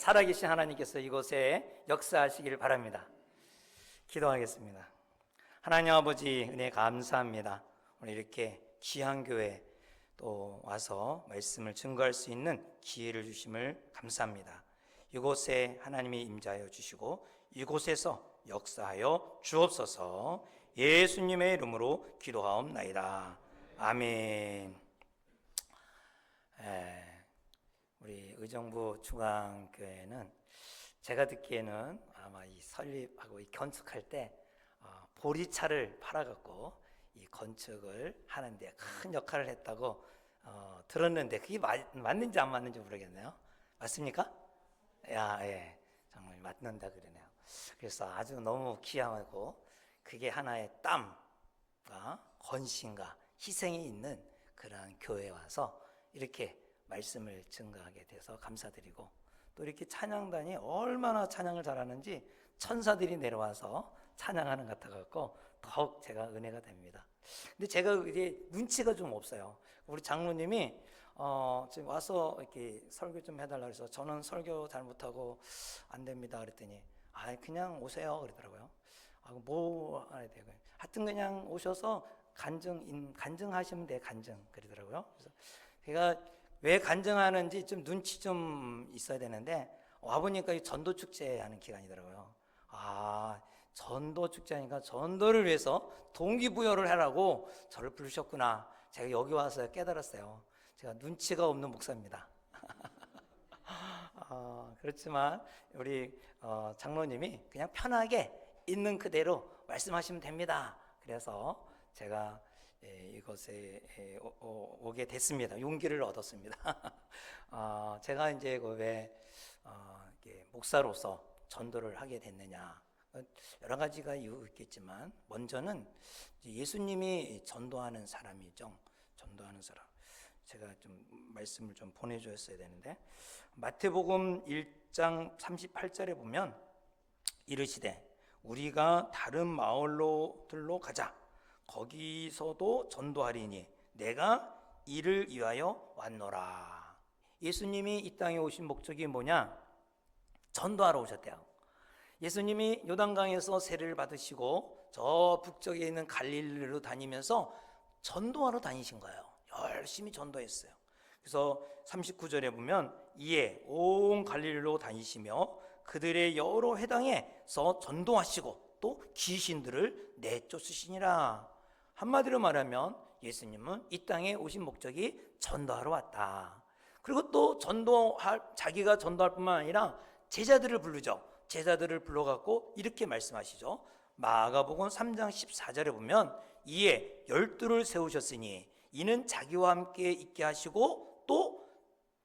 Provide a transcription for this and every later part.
살아계신 하나님께서 이곳에 역사하시길 바랍니다. 기도하겠습니다. 하나님 아버지, 은혜 감사합니다. 오늘 이렇게 귀한 교회 또 와서 말씀을 증거할 수 있는 기회를 주심을 감사합니다. 이곳에 하나님이 임재하여 주시고 이곳에서 역사하여 주옵소서. 예수님의 이름으로 기도하옵나이다. 아멘. 우리 의정부 중앙교회는 제가 듣기에는 아마 이 설립하고 이 건축할 때 보리차를 팔아갖고 이 건축을 하는데 큰 역할을 했다고 들었는데 그게 맞는지 안 맞는지 모르겠네요. 맞습니까? 예, 정말 맞는다 그러네요. 그래서 아주 너무 귀하고 그게 하나의 땀과 헌신과 희생이 있는 그러한 교회에 와서 이렇게 말씀을 증거하게 돼서 감사드리고, 또 이렇게 찬양단이 얼마나 찬양을 잘하는지 천사들이 내려와서 찬양하는 것 같아갖고 더욱 제가 은혜가 됩니다. 근데 제가 이게 눈치가 좀 없어요. 우리 장로님이 지금 와서 이렇게 설교 좀 해달라 그래서 저는 설교 잘 못하고 안 됩니다 그랬더니 그냥 오세요 그러더라고요. 뭐 해야 돼요? 하여튼 그냥 오셔서 간증하시면 돼, 간증 그러더라고요. 그래서 제가 왜 간증하는지 좀 눈치 좀 있어야 되는데 와보니까 이 전도축제 하는 기간이더라고요. 전도축제 하니까 전도를 위해서 동기부여를 하라고 저를 부르셨구나. 제가 여기 와서 깨달았어요. 제가 눈치가 없는 목사입니다. 그렇지만 우리 장로님이 그냥 편하게 있는 그대로 말씀하시면 됩니다. 그래서 제가 이곳에 오게 됐습니다. 용기를 얻었습니다. 제가 이제 왜 목사로서 전도를 하게 됐느냐, 여러 가지가 이유 있겠지만 먼저는 예수님이 전도하는 사람이죠. 전도하는 사람. 제가 좀 말씀을 좀 보내주었어야 되는데, 마태복음 1장 38절에 보면 이르시되 우리가 다른 마을로들로 가자. 거기서도 전도하리니 내가 이를 위하여 왔노라. 예수님이 이 땅에 오신 목적이 뭐냐? 전도하러 오셨대요. 예수님이 요단강에서 세례를 받으시고 저 북쪽에 있는 갈릴리로 다니면서 전도하러 다니신 거예요. 열심히 전도했어요. 그래서 39절에 보면 이에 온 갈릴리로 다니시며 그들의 여러 회당에서 전도하시고 또 귀신들을 내쫓으시니라. 한마디로 말하면 예수님은 이 땅에 오신 목적이 전도하러 왔다. 그리고 또 자기가 전도할 뿐만 아니라 제자들을 부르죠. 제자들을 불러갖고 이렇게 말씀하시죠. 마가복음 3장 14절에 보면 이에 12를 세우셨으니 이는 자기와 함께 있게 하시고 또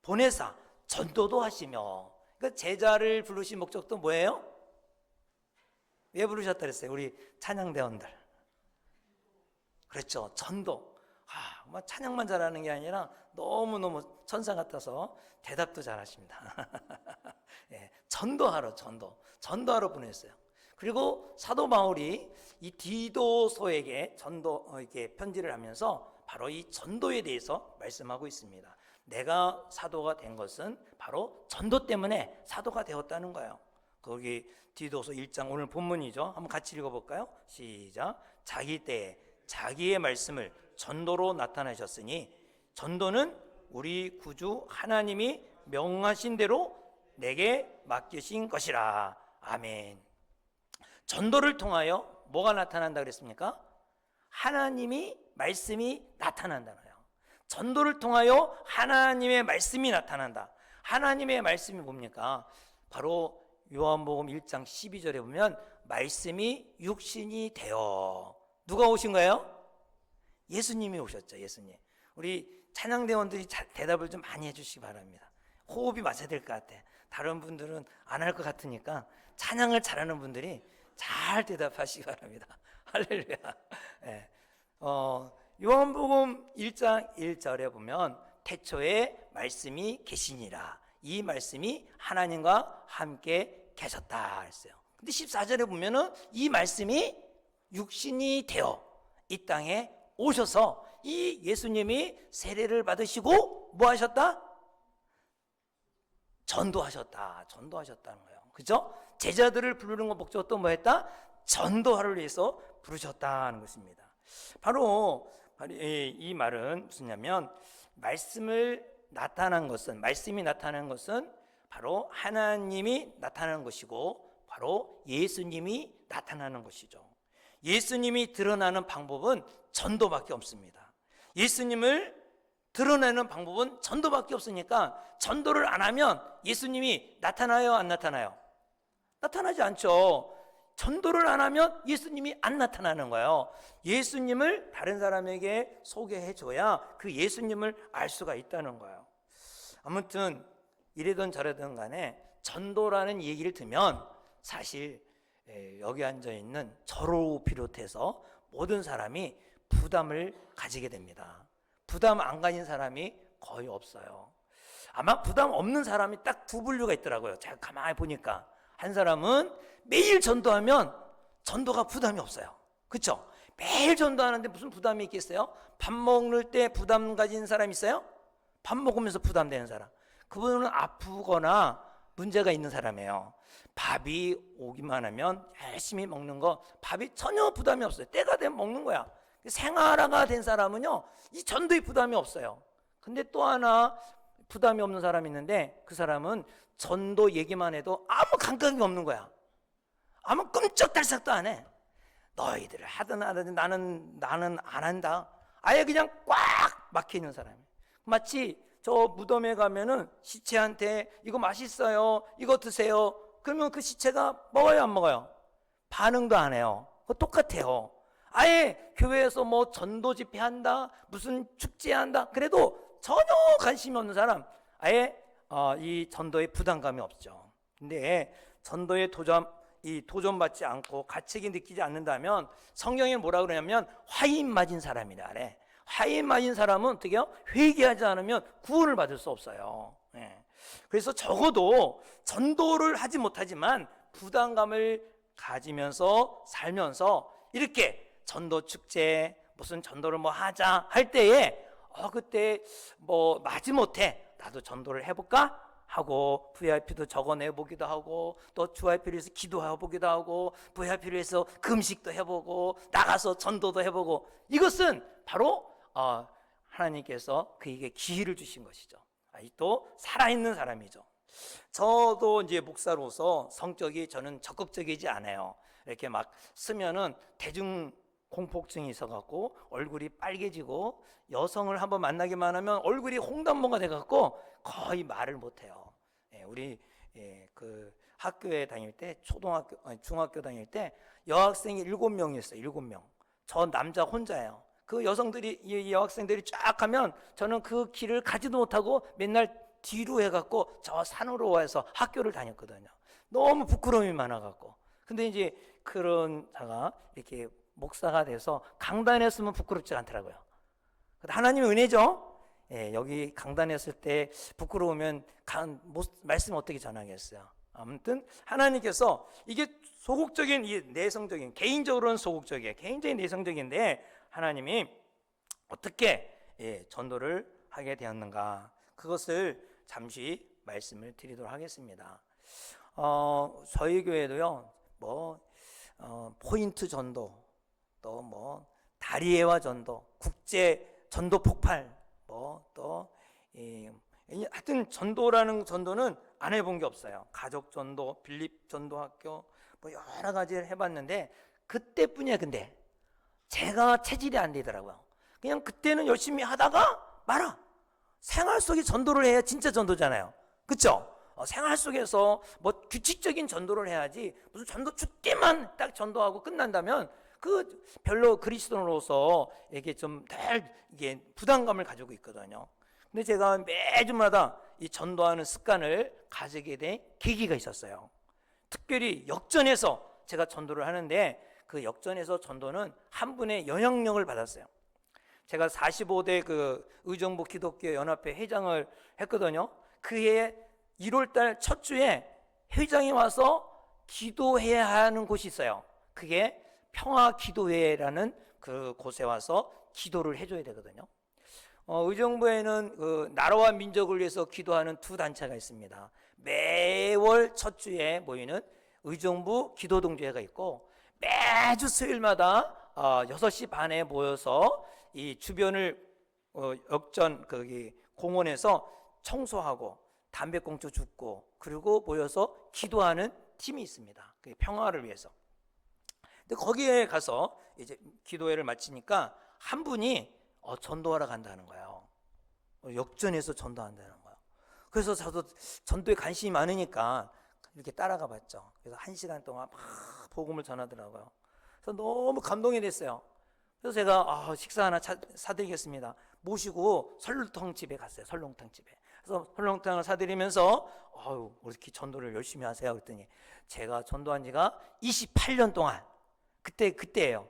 보내사 전도도 하시며. 그러니까 제자를 부르신 목적도 뭐예요? 왜 부르셨다 그랬어요? 우리 찬양대원들. 그렇죠. 전도. 찬양만 잘하는 게 아니라 너무너무 천사 같아서 대답도 잘하십니다. 예, 전도하러 보냈어요. 그리고 사도 바울이 이 디도서에게 이렇게 편지를 하면서 바로 이 전도에 대해서 말씀하고 있습니다. 내가 사도가 된 것은 바로 전도 때문에 사도가 되었다는 거예요. 거기 디도서 1장 오늘 본문이죠. 한번 같이 읽어볼까요? 시작. 자기 때에 자기의 말씀을 전도로 나타내셨으니 전도는 우리 구주 하나님이 명하신 대로 내게 맡기신 것이라. 아멘. 전도를 통하여 뭐가 나타난다 그랬습니까? 하나님이 말씀이 나타난다는 거예요. 전도를 통하여 하나님의 말씀이 나타난다. 하나님의 말씀이 뭡니까? 바로 요한복음 1장 12절에 보면 말씀이 육신이 되어. 누가 오신 거예요? 예수님이 오셨죠. 예수님. 우리 찬양대원들이 대답을 좀 많이 해주시기 바랍니다. 호흡이 맞아야 될 것 같아. 다른 분들은 안 할 것 같으니까 찬양을 잘하는 분들이 잘 대답하시기 바랍니다. 할렐루야. 네. 요한복음 1장 1절에 보면 태초에 말씀이 계시니라. 이 말씀이 하나님과 함께 계셨다 했어요. 근데 14절에 보면은 이 말씀이 육신이 되어 이 땅에 오셔서 이 예수님이 세례를 받으시고 뭐 하셨다? 전도하셨다는 거예요. 그죠? 제자들을 부르는 것 목적은 또 뭐였다? 전도하를 위해서 부르셨다는 것입니다. 바로 이 말은 무슨냐면 말씀이 나타난 것은 바로 하나님이 나타나는 것이고 바로 예수님이 나타나는 것이죠. 예수님이 드러나는 방법은 전도밖에 없습니다. 예수님을 드러내는 방법은 전도밖에 없으니까 전도를 안 하면 예수님이 나타나요, 안 나타나요? 나타나지 않죠. 전도를 안 하면 예수님이 안 나타나는 거예요. 예수님을 다른 사람에게 소개해 줘야 그 예수님을 알 수가 있다는 거예요. 아무튼 이래든 저래든 간에 전도라는 얘기를 들으면 사실 여기 앉아 있는 저로 비롯해서 모든 사람이 부담을 가지게 됩니다. 부담 안 가진 사람이 거의 없어요. 아마 부담 없는 사람이 딱 두 분류가 있더라고요. 제가 가만히 보니까 한 사람은 매일 전도하면 전도가 부담이 없어요. 그렇죠? 매일 전도하는데 무슨 부담이 있겠어요? 밥 먹을 때 부담 가진 사람 있어요? 밥 먹으면서 부담되는 사람. 그분은 아프거나 문제가 있는 사람이에요. 밥이 오기만 하면 열심히 먹는 거, 밥이 전혀 부담이 없어요. 때가 되면 먹는 거야. 생활화가 된 사람은요, 이 전도에 부담이 없어요. 근데 또 하나 부담이 없는 사람이 있는데 그 사람은 전도 얘기만 해도 아무 감각이 없는 거야. 아무 끔쩍달싹도 안 해. 너희들 하든 안 하든 나는 안 한다. 아예 그냥 꽉 막혀 있는 사람이에요. 마치 저 무덤에 가면은 시체한테 이거 맛있어요, 이거 드세요. 그러면 그 시체가 먹어요, 안 먹어요? 반응도 안 해요. 그거 똑같아요. 아예 교회에서 뭐 전도 집회 한다, 무슨 축제 한다, 그래도 전혀 관심이 없는 사람, 아예 이 전도에 부담감이 없죠. 근데 전도에 도전받지 않고 가책이 느끼지 않는다면 성경에 뭐라 그러냐면 화인 맞은 사람이라 그래. 화인 맞은 사람은 어떻게 해요? 회개하지 않으면 구원을 받을 수 없어요. 그래서 적어도 전도를 하지 못하지만 부담감을 가지면서 살면서 이렇게 전도 축제 무슨 전도를 뭐 하자 할 때에 그때 뭐 마지못해 나도 전도를 해볼까 하고 VIP도 적어내보기도 하고 또 VIP를 위해서 기도해보기도 하고 VIP를 위해서 금식도 해보고 나가서 전도도 해보고, 이것은 바로 하나님께서 그에게 기회를 주신 것이죠. 또 살아있는 사람이죠. 저도 이제 목사로서 성격이 저는 적극적이지 않아요. 이렇게 막 쓰면은 대중 공포증이 있어갖고 얼굴이 빨개지고 여성을 한번 만나기만 하면 얼굴이 홍단모가 돼갖고 거의 말을 못해요. 우리 그 학교에 다닐 때 중학교 다닐 때 여학생이 7명이었어요. 7명. 저 남자 혼자예요. 그 여성들이 이 여학생들이 쫙 가면 저는 그 길을 가지도 못하고 맨날 뒤로 해갖고 저 산으로 와서 학교를 다녔거든요. 너무 부끄러움이 많아갖고. 근데 이제 그런 자가 이렇게 목사가 돼서 강단에 서면 부끄럽지 않더라고요. 하나님의 은혜죠. 여기 강단에 섰을 때 부끄러우면 말씀 어떻게 전하겠어요. 아무튼 하나님께서 이게 소극적인, 내성적인, 개인적으로는 소극적이에요. 개인적인 내성적인데 하나님이 어떻게 전도를 하게 되었는가, 그것을 잠시 말씀을 드리도록 하겠습니다. 저희 교회도요, 포인트 전도, 또 다리에와 전도, 국제 전도 폭발, 하여튼 전도는 안 해본 게 없어요. 가족 전도, 빌립 전도학교, 여러 가지를 해봤는데 그때뿐이야. 근데 제가 체질이 안 되더라고요. 그냥 그때는 열심히 하다가 말아. 생활 속에 전도를 해야 진짜 전도잖아요. 그렇죠? 생활 속에서 규칙적인 전도를 해야지 무슨 전도 축제만 딱 전도하고 끝난다면 그 별로 그리스도인으로서 이게 좀 덜 이게 부담감을 가지고 있거든요. 근데 제가 매주마다 이 전도하는 습관을 가지게 된 계기가 있었어요. 특별히 역전해서 제가 전도를 하는데 그 역전해서 전도는 한 분의 영향력을 받았어요. 제가 45대 그 의정부 기독교 연합회 회장을 했거든요. 그해 1월달 첫 주에 회장이 와서 기도해야 하는 곳이 있어요. 그게 평화기도회라는 그 곳에 와서 기도를 해줘야 되거든요. 의정부에는 그 나라와 민족을 위해서 기도하는 두 단체가 있습니다. 매월 첫 주에 모이는 의정부 기도동지회가 있고, 매주 수요일마다 6시 반에 모여서 이 주변을 역전 거기 공원에서 청소하고 담배꽁초 줍고 그리고 모여서 기도하는 팀이 있습니다. 그 평화를 위해서. 근데 거기에 가서 이제 기도회를 마치니까 한 분이 전도하러 간다는 거예요. 역전해서 전도한다는 거예요. 그래서 저도 전도에 관심이 많으니까 이렇게 따라가 봤죠. 그래서 1시간 동안 막 복음을 전하더라고요. 그래서 너무 감동이 됐어요. 그래서 제가 식사 하나 사드리겠습니다. 모시고 설렁탕 집에 갔어요. 설렁탕 집에. 그래서 설렁탕을 사드리면서 이렇게 전도를 열심히 하세요. 그랬더니 제가 전도한 지가 28년 동안, 그때예요.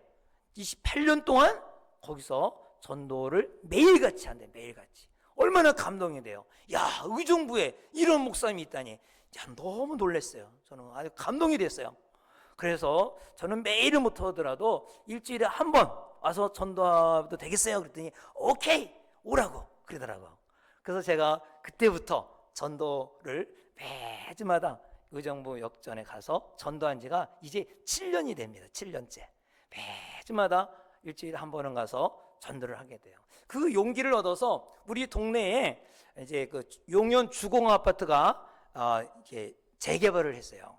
28년 동안 거기서 전도를 매일같이 한대. 매일같이. 얼마나 감동이 돼요. 야, 의정부에 이런 목사님이 있다니. 야, 너무 놀랐어요. 저는 아주 감동이 됐어요. 그래서 저는 매일은 못하더라도 일주일에 한 번 와서 전도도 되겠어요? 그랬더니 오케이, 오라고 그러더라고요. 그래서 제가 그때부터 전도를 매주마다 의정부 역전에 가서 전도한 지가 이제 7년이 됩니다. 7년째. 매주마다 일주일에 한 번은 가서 전도를 하게 돼요. 그 용기를 얻어서 우리 동네에 이제 그 용현 주공 아파트가 이렇게 재개발을 했어요.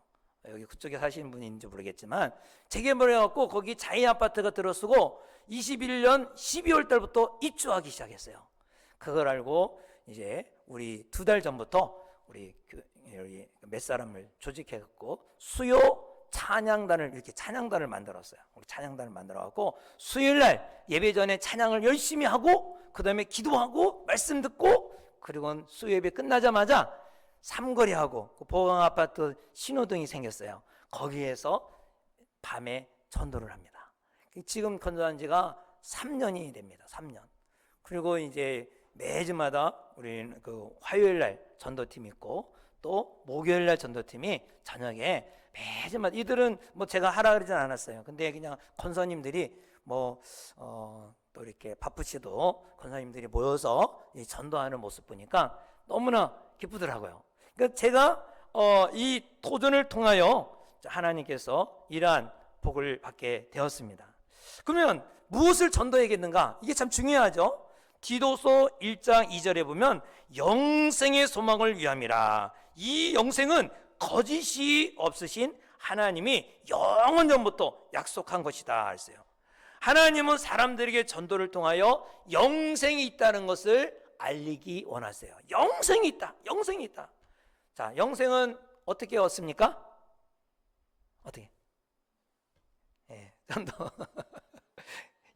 여기 그쪽에 사시는 분인지 모르겠지만 재개발을 해갖고 거기 자이 아파트가 들어서고 21년 12월 달부터 입주하기 시작했어요. 그걸 알고 이제 우리 2달 전부터 우리 몇 사람을 조직해갖고 수요 찬양단을 이렇게 찬양단을 만들었어요. 우리 찬양단을 만들어갖고 수요일날 예배 전에 찬양을 열심히 하고 그 다음에 기도하고 말씀 듣고 그리고 수요 예배 끝나자마자 삼거리하고 그 보강 아파트 신호등이 생겼어요. 거기에서 밤에 전도를 합니다. 지금 건조한 지가 3년이 됩니다. 3년. 그리고 이제 매주마다 우리는 그 화요일 날 전도팀이 있고 또 목요일 날 전도팀이 저녁에 매주마다 이들은 뭐 제가 하라 그러진 않았어요. 근데 그냥 권사님들이 또 이렇게 바쁘시도 권사님들이 모여서 전도하는 모습 보니까 너무나 기쁘더라고요. 그러니까 제가 이 도전을 통하여 하나님께서 이러한 복을 받게 되었습니다. 그러면 무엇을 전도해야겠는가? 이게 참 중요하죠. 디도서 1장 2절에 보면 영생의 소망을 위함이라. 이 영생은 거짓이 없으신 하나님이 영원 전부터 약속한 것이다 했어요. 하나님은 사람들에게 전도를 통하여 영생이 있다는 것을 알리기 원하세요. 영생이 있다. 영생이 있다. 자, 영생은 어떻게 얻습니까? 어떻게? 좀 더.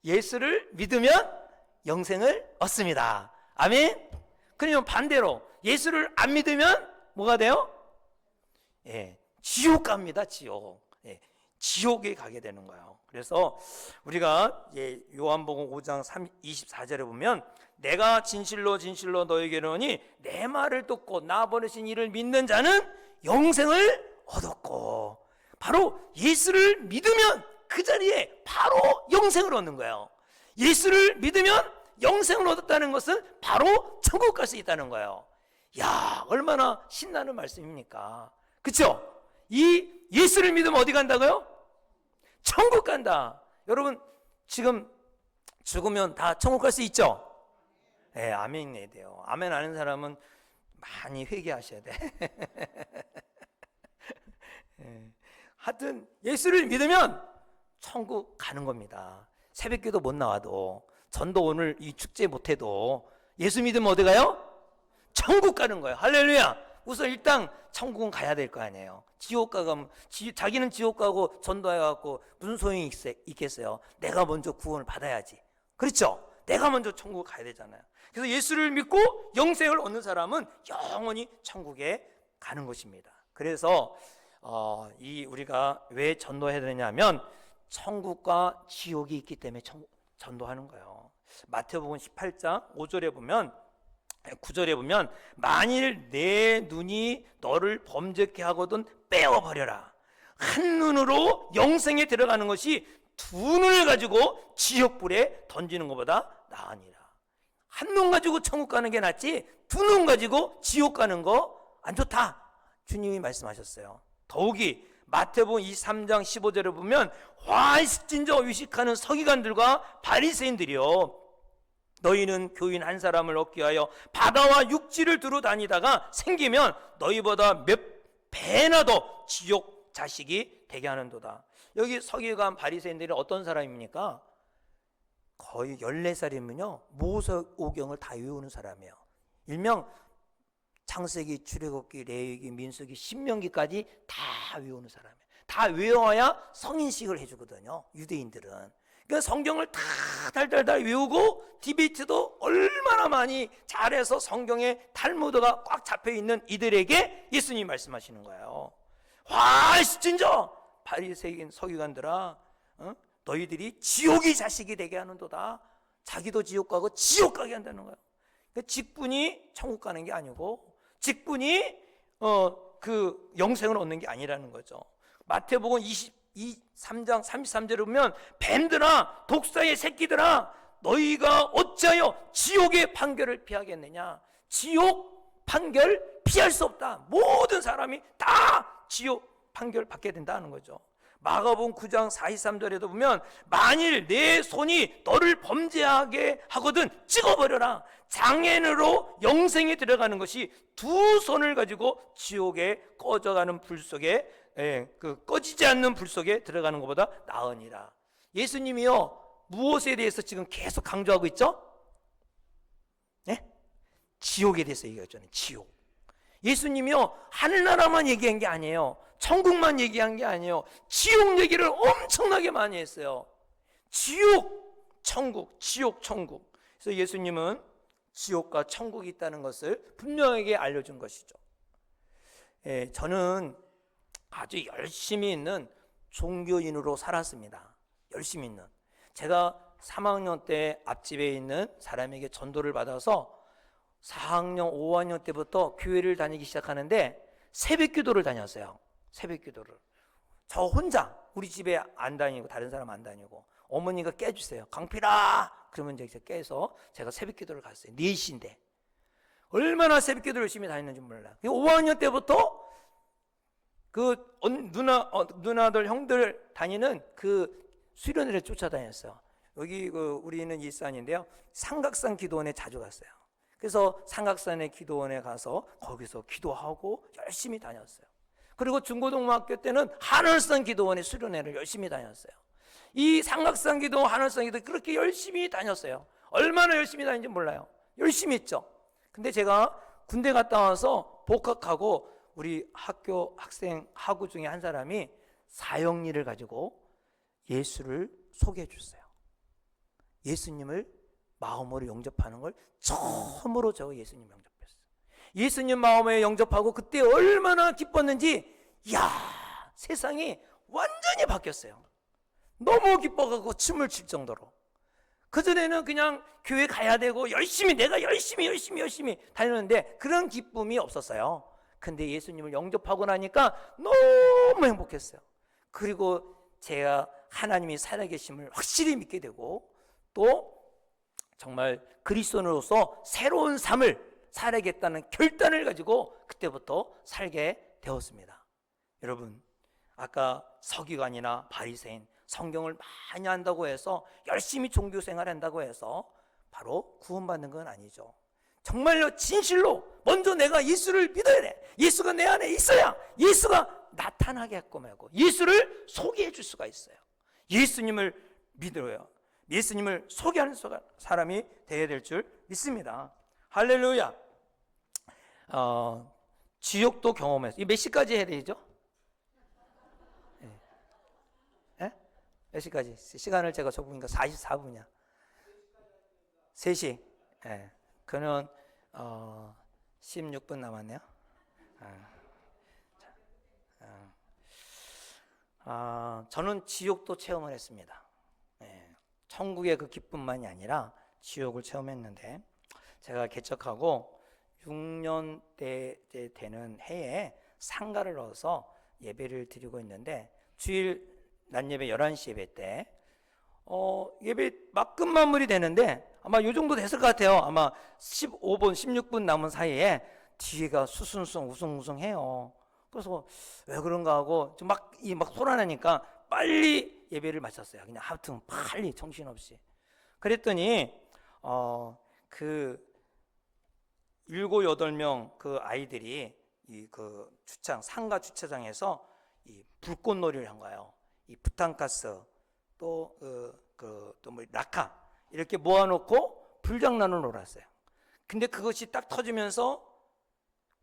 예수를 믿으면 영생을 얻습니다. 아멘? 그러면 반대로 예수를 안 믿으면 뭐가 돼요? 지옥 갑니다. 지옥. 지옥에 가게 되는 거예요. 그래서 우리가 요한복음 5장 24절에 보면 내가 진실로 진실로 너에게 이르노니 내 말을 듣고 나 보내신 이를 믿는 자는 영생을 얻었고, 바로 예수를 믿으면 그 자리에 바로 영생을 얻는 거예요. 예수를 믿으면 영생을 얻었다는 것은 바로 천국 갈 수 있다는 거예요. 야, 얼마나 신나는 말씀입니까? 그렇죠? 이 예수를 믿으면 어디 간다고요? 천국 간다. 여러분 지금 죽으면 다 천국 갈 수 있죠? 아멘 해야 돼요. 아멘 아는 사람은 많이 회개하셔야 돼. 하여튼 예수를 믿으면 천국 가는 겁니다. 새벽기도 못 나와도, 전도 오늘 이 축제 못해도 예수 믿으면 어디 가요? 천국 가는 거예요. 할렐루야. 우선 일단 천국은 가야 될 거 아니에요. 지옥 가면 자기는 지옥 가고 전도해갖고 무슨 소용이 있겠어요? 내가 먼저 구원을 받아야지. 그렇죠? 내가 먼저 천국 가야 되잖아요. 그래서 예수를 믿고 영생을 얻는 사람은 영원히 천국에 가는 것입니다. 그래서 우리가 왜 전도해야 되냐면 천국과 지옥이 있기 때문에 전도하는 거예요. 마태복음 18장 5절에 보면 9절에 보면 만일 내 눈이 너를 범죄케 하거든 빼어버려라. 한 눈으로 영생에 들어가는 것이 두 눈을 가지고 지옥불에 던지는 것보다 나으니라. 한 눈 가지고 천국 가는 게 낫지 두 눈 가지고 지옥 가는 거 안 좋다. 주님이 말씀하셨어요. 더욱이 마태복음 23장 15절에 보면 화이신저 위식하는 서기관들과 바리새인들이요, 너희는 교인 한 사람을 얻기 위하여 바다와 육지를 두루 다니다가 생기면 너희보다 몇 배나 더 지옥 자식이 되게 하는도다. 여기 서기관 바리새인들이 어떤 사람입니까? 거의 14살이면요 모세오경을 다 외우는 사람이에요. 일명 창세기, 출애굽기, 레위기, 민수기, 신명기까지 다 외우는 사람이에요. 다 외워야 성인식을 해주거든요, 유대인들은. 그러니까 성경을 다 달달달 외우고 디베이트도 얼마나 많이 잘해서 성경에 탈무드가 꽉 잡혀있는 이들에게 예수님이 말씀하시는 거예요. 화이신저 바리새인 서기관들아, 너희들이 지옥의 자식이 되게 하는도다. 자기도 지옥 가고 지옥 가게 한다는 거예요. 그러니까 직분이 천국 가는 게 아니고 직분이 그 영생을 얻는 게 아니라는 거죠. 마태복음 23장 33절에 보면 뱀들아 독사의 새끼들아 너희가 어찌하여 지옥의 판결을 피하겠느냐. 지옥 판결 피할 수 없다. 모든 사람이 다 지옥 판결 받게 된다는 거죠. 마가복음 9장 43절에도 보면 만일 내 손이 너를 범죄하게 하거든 찍어버려라. 장애인으로 영생에 들어가는 것이 두 손을 가지고 지옥에 꺼져가는 불 속에, 그 꺼지지 않는 불 속에 들어가는 것보다 나으니라. 예수님이요 무엇에 대해서 지금 계속 강조하고 있죠? 네? 지옥에 대해서 얘기하잖아요. 지옥. 예수님이요 하늘나라만 얘기한 게 아니에요. 천국만 얘기한 게 아니에요. 지옥 얘기를 엄청나게 많이 했어요. 지옥, 천국, 지옥, 천국. 그래서 예수님은 지옥과 천국이 있다는 것을 분명하게 알려준 것이죠. 저는 아주 열심히 있는 종교인으로 살았습니다. 열심히 있는. 제가 3학년 때 앞집에 있는 사람에게 전도를 받아서 4학년, 5학년 때부터 교회를 다니기 시작하는데 새벽 기도를 다녔어요. 새벽 기도를. 저 혼자 우리 집에 안 다니고 다른 사람 안 다니고 어머니가 깨주세요. 강필아! 그러면 이제 깨서 제가 새벽 기도를 갔어요. 4시인데. 얼마나 새벽 기도를 열심히 다녔는지 몰라요. 5학년 때부터 그 누나들, 형들 다니는 그 수련회를 쫓아다녔어요. 여기 우리는 일산인데요. 삼각산 기도원에 자주 갔어요. 그래서 삼각산의 기도원에 가서 거기서 기도하고 열심히 다녔어요. 그리고 중고등학교 때는 하늘산 기도원에 수련회를 열심히 다녔어요. 이 삼각산 기도원, 하늘산 기도원 그렇게 열심히 다녔어요. 얼마나 열심히 다녔는지 몰라요. 열심히 했죠. 근데 제가 군대 갔다 와서 복학하고 우리 학교 학생 학우 중에 한 사람이 사형리를 가지고 예수를 소개해 줬어요. 예수님을 마음으로 영접하는 걸 처음으로 저 예수님 영접했어요. 예수님 마음에 영접하고 그때 얼마나 기뻤는지, 이야, 세상이 완전히 바뀌었어요. 너무 기뻐가고 춤을 출 정도로. 그전에는 그냥 교회 가야 되고 내가 열심히 다녔는데 그런 기쁨이 없었어요. 근데 예수님을 영접하고 나니까 너무 행복했어요. 그리고 제가 하나님이 살아계심을 확실히 믿게 되고 또 정말 그리스도인으로서 새로운 삶을 살아야겠다는 결단을 가지고 그때부터 살게 되었습니다. 여러분, 아까 서기관이나 바리새인 성경을 많이 한다고 해서 열심히 종교 생활을 한다고 해서 바로 구원받는 건 아니죠. 정말로 진실로 먼저 내가 예수를 믿어야 돼. 예수가 내 안에 있어야 예수가 나타나게끔 하고 예수를 소개해 줄 수가 있어요. 예수님을 믿어요. 예수님을 소개하는 사람이 되어야 될 줄 믿습니다. 할렐루야. 지옥도 경험했어요. 몇 시까지 해야 되죠? 네? 몇 시까지? 시간을 제가 적으니까 44분이야. 3시. 네. 그는 16분 남았네요. 저는 지옥도 체험을 했습니다. 천국의 그 기쁨만이 아니라 지옥을 체험했는데, 제가 개척하고 6년 때 되는 해에 상가를 넣어서 예배를 드리고 있는데, 주일 낮 예배 11시 예배 때 예배 막 끝마무리 되는데 아마 요 정도 됐을 것 같아요. 아마 15분 16분 남은 사이에 뒤에가 수순수순 우승우승해요. 그래서 왜 그런가 하고 좀 막 소란하니까 빨리 예배를 마쳤어요. 그냥 하여튼 빨리 정신없이. 그랬더니 그 7-8명 그 아이들이 이 그 상가 주차장에서 이 불꽃놀이를 한 거예요. 이 부탄가스 또 뭐 라카 이렇게 모아놓고 불장난을 놀았어요. 근데 그것이 딱 터지면서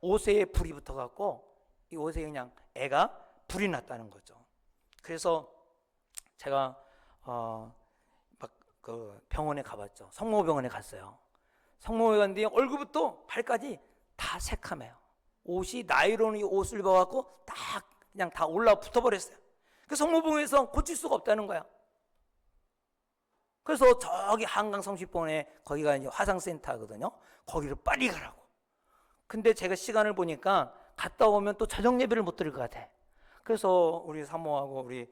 옷에 불이 붙어갖고 이 옷에 그냥 애가 불이 났다는 거죠. 그래서 제가 막 그 병원에 가봤죠. 성모병원에 갔어요. 성모에 갔는데 얼굴부터 발까지 다 새카매요. 옷이 나이론 옷을 입어갖고 그냥 다 올라 붙어버렸어요. 그 성모병원에서 고칠 수가 없다는 거야. 그래서 저기 한강 성심병원에 거기가 이제 화상센터거든요. 거기로 빨리 가라고. 근데 제가 시간을 보니까 갔다 오면 또 저녁 예배를 못 드릴 것 같아. 그래서 우리 사모하고 우리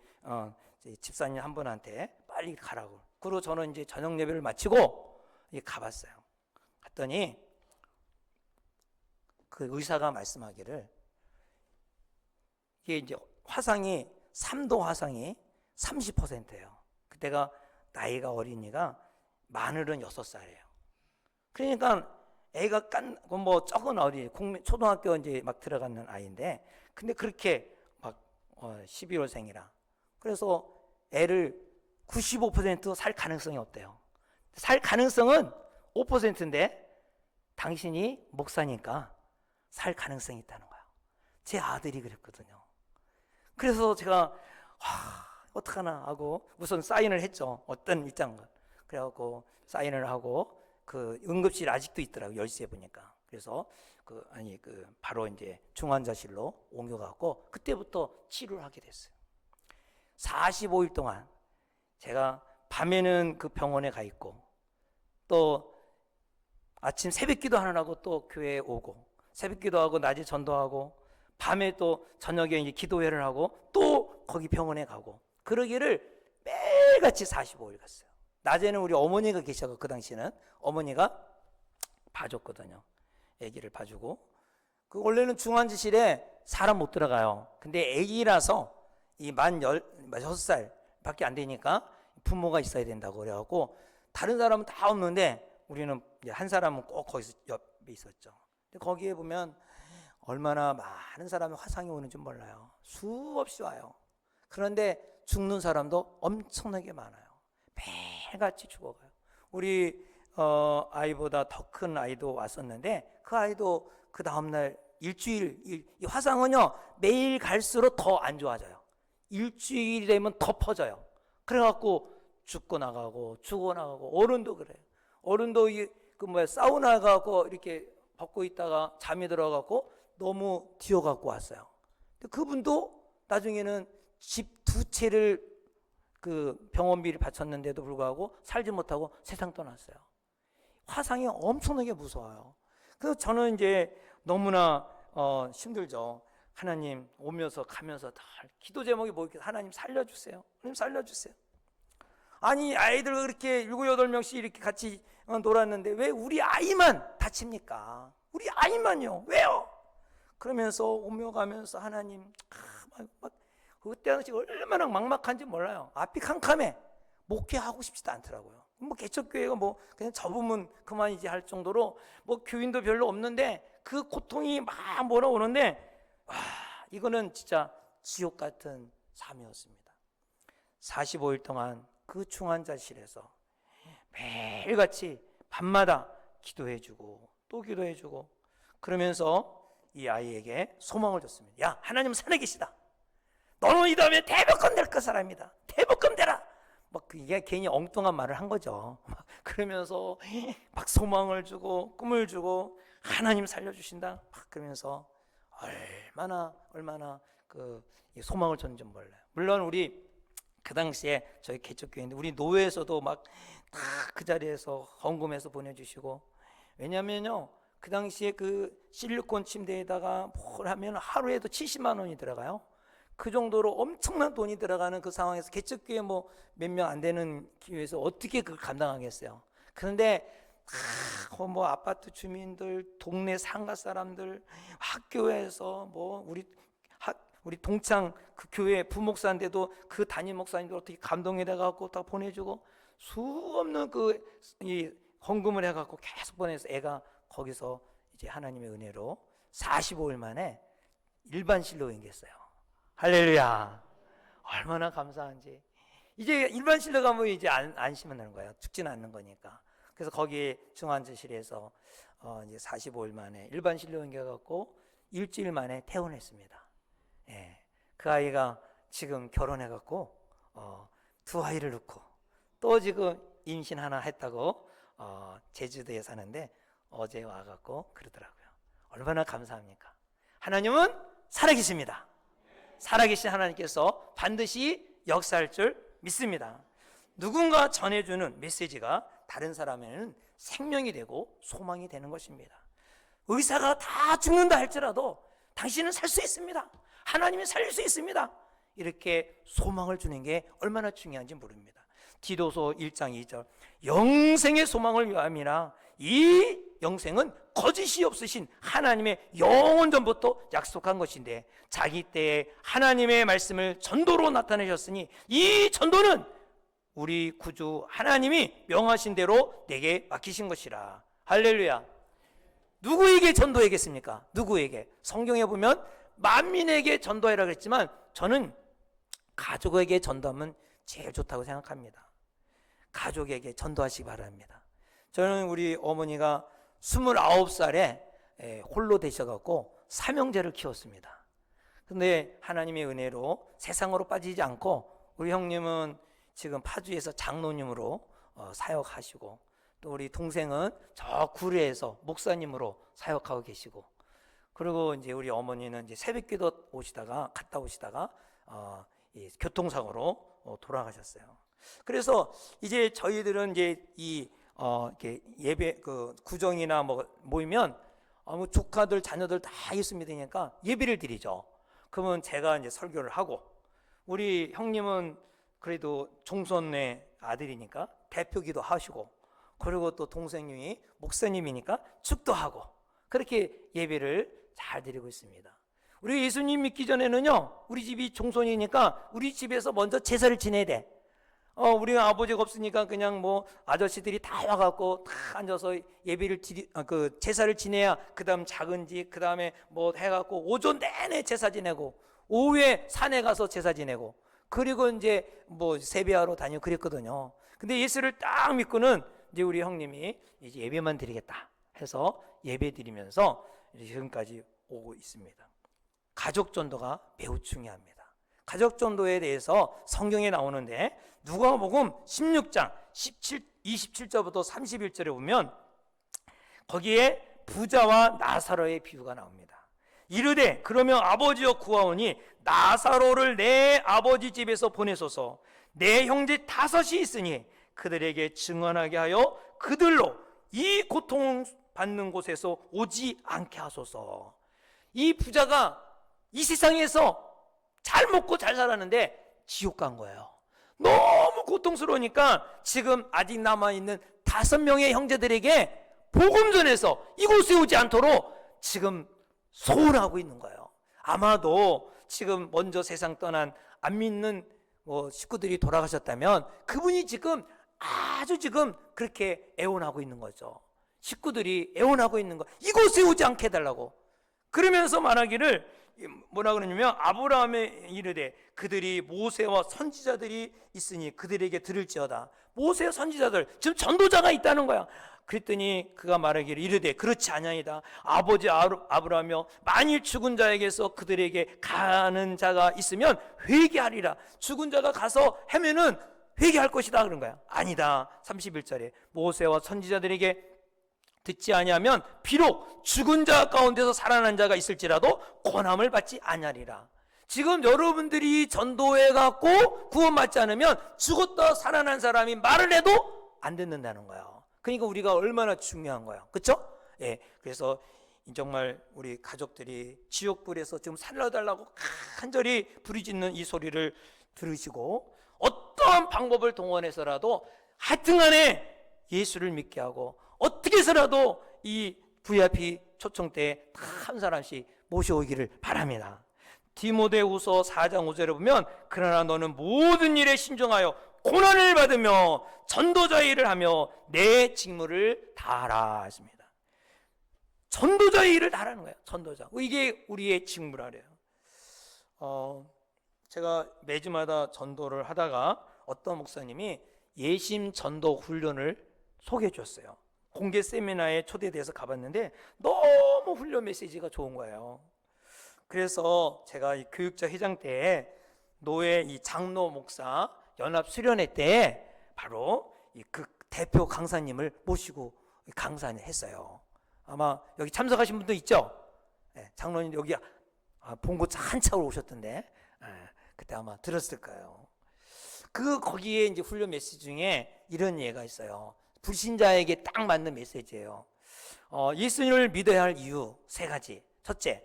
집사님 한 분한테 빨리 가라고. 그리고 저는 이제 저녁 예배를 마치고 가봤어요. 갔더니 그 의사가 말씀하기를 이게 이제 화상이 3도 화상이 30%예요. 그때가 나이가 어린이가 마늘은 6살이에요. 그러니까 애가 뭐 적은 어린이 초등학교 이제 막 들어가는 아이인데 근데 그렇게 막 12월생이라 그래서 애를 95% 살 가능성이 없대요. 살 가능성은 5%인데 당신이 목사니까 살 가능성이 있다는 거야. 제 아들이 그랬거든요. 그래서 제가 어떡하나 하고 우선 사인을 했죠. 어떤 입장을. 그래갖고 사인을 하고 그 응급실 아직도 있더라고요. 열쇠 보니까. 그래서 바로 이제 중환자실로 옮겨갖고 그때부터 치료를 하게 됐어요. 45일 동안 제가 밤에는 그 병원에 가 있고 또 아침 새벽기도 하느라고 또 교회에 오고 새벽기도하고 낮에 전도하고 밤에 또 저녁에 이제 기도회를 하고 또 거기 병원에 가고 그러기를 매일같이 45일 갔어요. 낮에는 우리 어머니가 계셔서 그 당시에는 어머니가 봐줬거든요. 아기를 봐주고 그 원래는 중환자실에 사람 못 들어가요. 근데 아기라서 이 만 6살 밖에 안 되니까 부모가 있어야 된다고 그래갖고 다른 사람은 다 없는데 우리는 한 사람은 꼭 거기서 옆에 있었죠. 근데 거기에 보면 얼마나 많은 사람이 화상이 오는지 몰라요. 수없이 와요. 그런데 죽는 사람도 엄청나게 많아요. 매일같이 죽어가요. 우리 아이보다 더 큰 아이도 왔었는데 그 아이도 그 다음날 일주일 이 화상은요 매일 갈수록 더 안 좋아져요. 일주일이 되면 더 퍼져요. 그래갖고 죽고 나가고 어른도 그래요. 어른도 사우나 가고 이렇게 벗고 있다가 잠이 들어갖고 너무 뛰어갖고 왔어요. 근데 그분도 나중에는 집 2채를 그 병원비를 바쳤는데도 불구하고 살지 못하고 세상 떠났어요. 화상이 엄청나게 무서워요. 그래서 저는 이제 너무나 힘들죠. 하나님 오면서 가면서 다 기도 제목이 뭐겠어요? 하나님 살려주세요. 하나님 살려주세요. 아니 아이들 그렇게 7-8명씩 이렇게 같이 놀았는데 왜 우리 아이만 다칩니까? 우리 아이만요. 왜요? 그러면서 오며 가면서 하나님 그때 당시 얼마나 막막한지 몰라요. 앞이 캄캄해. 목회하고 싶지도 않더라고요. 뭐 개척교회가 뭐 그냥 접으면 그만이지 할 정도로 뭐 교인도 별로 없는데 그 고통이 막 몰아오는데 이거는 진짜 지옥 같은 삶이었습니다. 45일 동안 그 중환자실에서 매일같이 밤마다 기도해주고 또 기도해주고 그러면서 이 아이에게 소망을 줬습니다. 야, 하나님 살아계시다. 너는 이 다음에 대법관 될 그 사람이다. 대법관 되라. 막 이게 괜히 엉뚱한 말을 한 거죠. 그러면서 막 소망을 주고 꿈을 주고 하나님 살려주신다. 막 그러면서 얼마나 그 소망을 줬는지 몰라요. 물론 우리 그 당시에 저희 개척교회인데 우리 노회에서도 막 다 그 자리에서 헌금해서 보내주시고 왜냐면요 그 당시에 그 실리콘 침대에다가 뭘 하면 하루에도 70만 원이 들어가요. 그 정도로 엄청난 돈이 들어가는 그 상황에서 개척교회 뭐 몇 명 안 되는 교회에서 어떻게 그걸 감당하겠어요. 그런데 뭐 아파트 주민들, 동네 상가 사람들, 학교에서 뭐 우리 동창 그 교회 부목사인데도 그 담임 목사님도 어떻게 감동해 갖고 다 보내주고 수 없는 이 헌금을 해갖고 계속 보내서 애가 거기서 이제 하나님의 은혜로 45일 만에 일반실로 옮겼어요. 할렐루야. 얼마나 감사한지. 이제 일반실로 가면 이제 안심은 하는 거예요. 죽지는 않는 거니까. 그래서 거기 중환자실에서 이제 45일 만에 일반실로 옮겨갖고 일주일 만에 퇴원했습니다. 예. 그 아이가 지금 결혼해갖고 두 아이를 낳고 또 지금 임신 하나 했다고 제주도에 사는데 어제 와갖고 그러더라고요. 얼마나 감사합니까? 하나님은 살아계십니다. 살아계신 하나님께서 반드시 역사할 줄 믿습니다. 누군가 전해주는 메시지가 다른 사람에게는 생명이 되고 소망이 되는 것입니다. 의사가 다 죽는다 할지라도 당신은 살 수 있습니다. 하나님이 살릴 수 있습니다. 이렇게 소망을 주는 게 얼마나 중요한지 모릅니다. 디도서 1장 2절 영생의 소망을 위함이라 이 영생은 거짓이 없으신 하나님의 영원 전부터 약속한 것인데 자기 때에 하나님의 말씀을 전도로 나타내셨으니 이 전도는 우리 구주 하나님이 명하신 대로 내게 맡기신 것이라. 할렐루야. 누구에게 전도하겠습니까? 누구에게? 성경에 보면 만민에게 전도하라 그랬지만 저는 가족에게 전도하면 제일 좋다고 생각합니다. 가족에게 전도하시기 바랍니다. 저는 우리 어머니가 29살에 홀로 되셔갖고 삼형제를 키웠습니다. 근데 하나님의 은혜로 세상으로 빠지지 않고 우리 형님은 지금 파주에서 장로님으로 사역하시고 또 우리 동생은 저 구례에서 목사님으로 사역하고 계시고 그리고 이제 우리 어머니는 이제 새벽기도 갔다 오시다가 교통사고로 돌아가셨어요. 그래서 이제 저희들은 이제 이렇게 예배 구정이나 모이면 조카들 자녀들 다 예수 믿으니까 예배를 드리죠. 그러면 제가 이제 설교를 하고 우리 형님은 그래도 종손의 아들이니까 대표기도 하시고 그리고 또 동생님이 목사님이니까 축도하고 그렇게 예배를 잘 드리고 있습니다. 우리 예수님 믿기 전에는요 우리 집이 종손이니까 우리 집에서 먼저 제사를 지내야 돼. 우리 아버지가 없으니까 그냥 아저씨들이 다 와갖고 다 앉아서 예배를 제사를 지내야 그 다음 작은지 그 다음에 해갖고 오전 내내 제사 지내고 오후에 산에 가서 제사 지내고 그리고 이제 세배하러 다니고 그랬거든요. 근데 예수를 딱 믿고는 이제 우리 형님이 이제 예배만 드리겠다 해서 예배 드리면서 지금까지 오고 있습니다. 가족 전도가 매우 중요합니다. 가족 전도에 대해서 성경에 나오는데 누가복음 16장 27절부터 31절에 보면 거기에 부자와 나사로의 비유가 나옵니다. 이르되 그러면 아버지여 구하오니 나사로를 내 아버지 집에서 보내소서. 내 형제 5이 있으니 그들에게 증언하게 하여 그들로 이 고통받는 곳에서 오지 않게 하소서. 이 부자가 이 세상에서 잘 먹고 잘 살았는데 지옥 간 거예요. 너무 고통스러우니까 지금 아직 남아있는 5명의 형제들에게 복음 전해서 이곳에 오지 않도록 지금 소원하고 있는 거예요. 아마도 지금 먼저 세상 떠난 안 믿는 식구들이 돌아가셨다면 그분이 지금 아주 지금 그렇게 애원하고 있는 거죠. 식구들이 애원하고 있는 거 이곳에 오지 않게 해달라고. 그러면서 말하기를 뭐라 그러냐면 아브라함의 이르되 그들이 모세와 선지자들이 있으니 그들에게 들을지어다. 모세와 선지자들 지금 전도자가 있다는 거야. 그랬더니 그가 말하기를 이르되 그렇지 아니하이다. 아버지 아브라함이여 만일 죽은 자에게서 그들에게 가는 자가 있으면 회개하리라. 죽은 자가 가서 하면은 회개할 것이다 그런 거야. 아니다. 31절에 모세와 선지자들에게 듣지 아니하면 비록 죽은 자 가운데서 살아난 자가 있을지라도 권함을 받지 아니하리라. 지금 여러분들이 전도해 갖고 구원받지 않으면 죽었다 살아난 사람이 말을 해도 안 듣는다는 거예요. 그러니까 우리가 얼마나 중요한 거예요. 그렇죠? 예. 그래서 정말 우리 가족들이 지옥불에서 지금 살려달라고 간절히 부르짖는 이 소리를 들으시고 어떠한 방법을 동원해서라도 하여튼간에 예수를 믿게 하고 어떻게 해서라도 이 VIP 초청 때 한 사람씩 모셔오기를 바랍니다. 디모데후서 4장 5절에 보면 그러나 너는 모든 일에 신중하여 고난을 받으며 전도자의 일을 하며 내 직무를 다하라 했습니다. 전도자의 일을 다하라는 거예요. 전도자. 이게 우리의 직무라래요. 제가 매주마다 전도를 하다가 어떤 목사님이 예심 전도 훈련을 소개해 줬어요. 공개 세미나에 초대돼서 가봤는데 너무 훈련 메시지가 좋은 거예요. 그래서 제가 이 교육자 회장 때 노예 이 장로 목사 연합 수련회 때 바로 그 대표 강사님을 모시고 강사를 했어요. 아마 여기 참석하신 분도 있죠? 네, 장로님 여기 본고 한차로 오셨던데 그때 아마 들었을 거예요. 거기에 이제 훈련 메시지 중에 이런 예가 있어요. 불신자에게 딱 맞는 메시지예요. 예수님을 믿어야 할 이유 3가지. 첫째,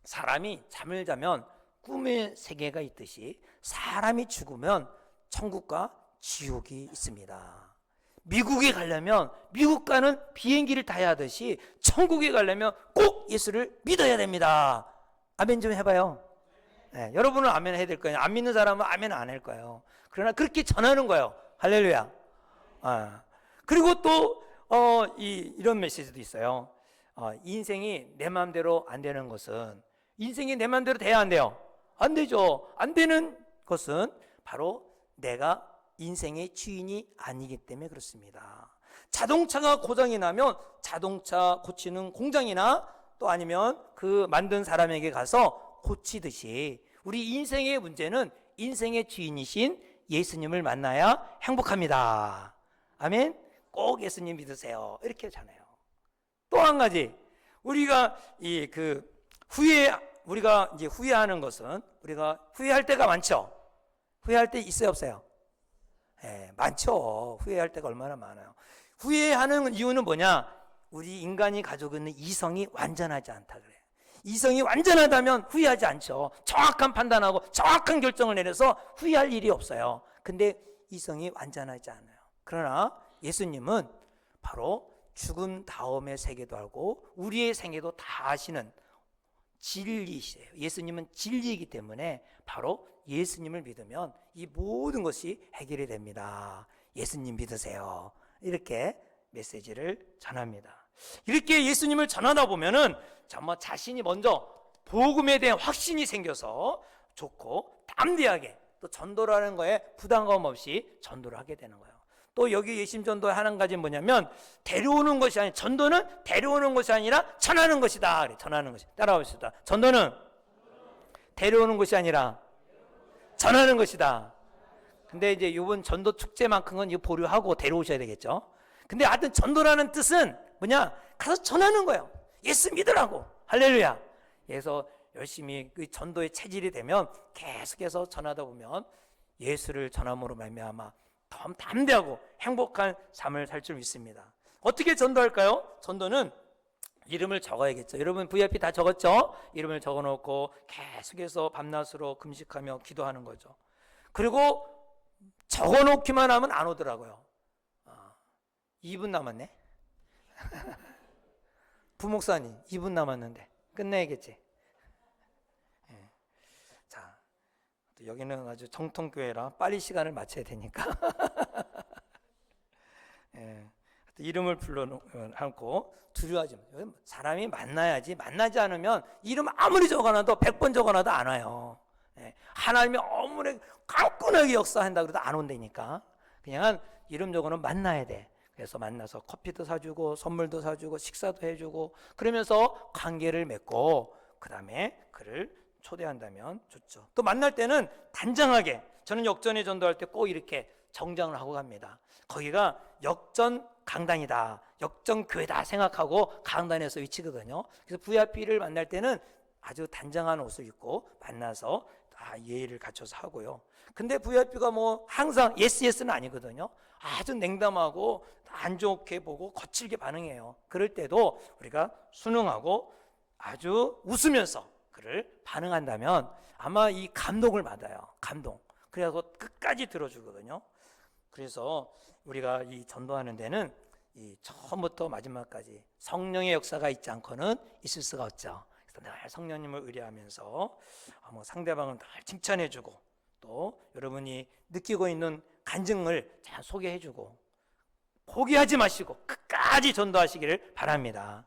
사람이 잠을 자면 꿈의 세계가 있듯이 사람이 죽으면 천국과 지옥이 있습니다. 미국에 가려면 미국 가는 비행기를 타야 하듯이 천국에 가려면 꼭 예수를 믿어야 됩니다. 아멘 좀 해봐요. 네, 여러분은 아멘 해야 될 거예요. 안 믿는 사람은 아멘 안 할 거예요. 그러나 그렇게 전하는 거예요. 할렐루야. 그리고 또 이런 메시지도 있어요. 인생이 내 마음대로 안 되는 것은, 인생이 내 마음대로 돼야 안 돼요? 안 되죠. 안 되는 것은 바로 내가 인생의 주인이 아니기 때문에 그렇습니다. 자동차가 고장이 나면 자동차 고치는 공장이나 또 아니면 그 만든 사람에게 가서 고치듯이 우리 인생의 문제는 인생의 주인이신 예수님을 만나야 행복합니다. 아멘. 꼭 예수님 믿으세요. 이렇게 하잖아요. 또 한 가지, 우리가 우리가 이제 후회하는 것은, 우리가 후회할 때가 많죠. 후회할 때 있어요, 없어요? 네, 많죠. 후회할 때가 얼마나 많아요. 후회하는 이유는 뭐냐? 우리 인간이 가지고 있는 이성이 완전하지 않다 그래요. 이성이 완전하다면 후회하지 않죠. 정확한 판단하고 정확한 결정을 내려서 후회할 일이 없어요. 근데 이성이 완전하지 않아요. 그러나 예수님은 바로 죽음 다음의 세계도 알고 우리의 생애도 다 아시는 진리시에요. 예수님은 진리이기 때문에 바로 예수님을 믿으면 이 모든 것이 해결이 됩니다. 예수님 믿으세요. 이렇게 메시지를 전합니다. 이렇게 예수님을 전하다 보면은 정말 자신이 먼저 복음에 대한 확신이 생겨서 좋고 담대하게 또 전도라는 거에 부담감 없이 전도를 하게 되는 거예요. 또 여기 예심 전도의 한 가지는 뭐냐면 데려오는 것이 아니라, 전도는 데려오는 것이 아니라 전하는 것이다. 그래, 전하는 것이. 따라오시다. 전도는 데려오는 것이 아니라 전하는 것이다. 근데 이제 이번 전도 축제만큼은 이거 보류하고 데려오셔야 되겠죠. 근데 하여튼 전도라는 뜻은 뭐냐? 가서 전하는 거예요. 예수 믿으라고. 할렐루야. 그래서 열심히 그 전도의 체질이 되면 계속해서 전하다 보면 예수를 전함으로 말미암아 더 담대하고 행복한 삶을 살 줄 믿습니다. 어떻게 전도할까요? 전도는 이름을 적어야겠죠. 여러분 VIP 다 적었죠? 이름을 적어놓고 계속해서 밤낮으로 금식하며 기도하는 거죠. 그리고 적어놓기만 하면 안 오더라고요. 2분 남았네. 부목사님 2분 남았는데 끝내야겠지. 네. 자, 또 여기는 아주 정통교회라 빨리 시간을 맞춰야 되니까 네. 이름을 불러놓고 두려워하지 마세요. 사람이 만나야지, 만나지 않으면 이름 아무리 적어놔도 100번 적어놔도 안 와요. 네. 하나님이 아무리 깐깐하게 역사한다 그래도 안 온다니까. 그냥 이름 적어놓으면 만나야 돼. 그래서 만나서 커피도 사주고 선물도 사주고 식사도 해주고 그러면서 관계를 맺고 그 다음에 그를 초대한다면 좋죠. 또 만날 때는 단정하게, 저는 역전에 전도할 때 꼭 이렇게 정장을 하고 갑니다. 거기가 역전 강단이다, 역전 교회다 생각하고 강단에서 위치거든요. 그래서 VIP를 만날 때는 아주 단정한 옷을 입고 만나서 다 예의를 갖춰서 하고요. 근데 VIP가 뭐 항상 예스는 아니거든요. 아주 냉담하고 안 좋게 보고 거칠게 반응해요. 그럴 때도 우리가 순응하고 아주 웃으면서 그를 반응한다면 아마 이 감동을 받아요. 감동. 그래서 끝까지 들어주거든요. 그래서 우리가 이 전도하는 데는 이 처음부터 마지막까지 성령의 역사가 있지 않고는 있을 수가 없죠. 그래서 늘 성령님을 의뢰하면서 상대방을 늘 칭찬해주고 또 여러분이 느끼고 있는 간증을 잘 소개해주고 포기하지 마시고 끝까지 전도하시기를 바랍니다.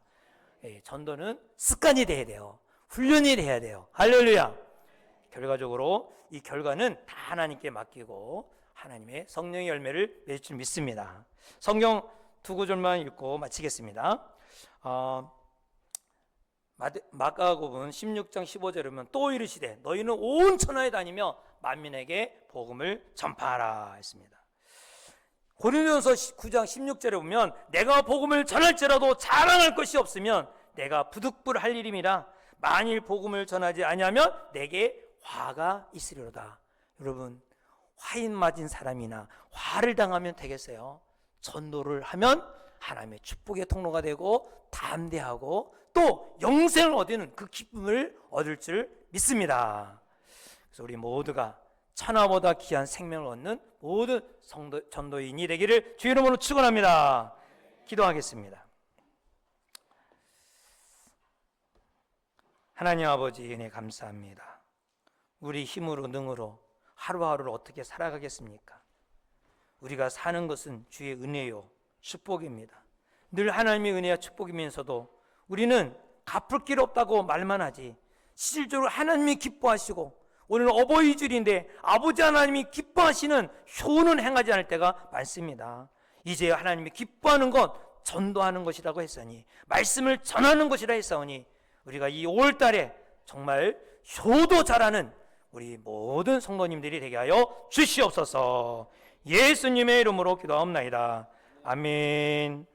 전도는 습관이 돼야 돼요. 훈련이 돼야 돼요. 할렐루야. 결과적으로 이 결과는 다 하나님께 맡기고 하나님의 성령의 열매를 맺을 줄 믿습니다. 성경 두 구절만 읽고 마치겠습니다. 마가복음 16장 15절에 보면 또 이르시되 너희는 온 천하에 다니며 만민에게 복음을 전파하라 했습니다. 고린도전서 9장 16절에 보면 내가 복음을 전할지라도 자랑할 것이 없으면 내가 부득불할 일임이라 만일 복음을 전하지 아니하면 내게 화가 있으리로다. 여러분, 화인 맞은 사람이나 화를 당하면 되겠어요? 전도를 하면 하나님의 축복의 통로가 되고 담대하고 또 영생을 얻는 그 기쁨을 얻을 줄 믿습니다. 그래서 우리 모두가 천하보다 귀한 생명을 얻는 모든 전도인이 되기를 주의 이름으로 축원합니다. 기도하겠습니다. 하나님 아버지 은혜 감사합니다. 우리 힘으로 능으로 하루하루를 어떻게 살아가겠습니까? 우리가 사는 것은 주의 은혜요 축복입니다. 늘 하나님의 은혜와 축복이면서도 우리는 갚을 길 없다고 말만 하지 실질적으로 하나님이 기뻐하시고 오늘 어버이 주일인데 아버지 하나님이 기뻐하시는 효는 행하지 않을 때가 많습니다. 이제 하나님이 기뻐하는 것 전도하는 것이라고 했으니 말씀을 전하는 것이라 했사오니 우리가 이 5월달에 정말 효도 잘하는 우리 모든 성도님들이 되게 하여 주시옵소서. 예수님의 이름으로 기도하옵나이다. 아멘.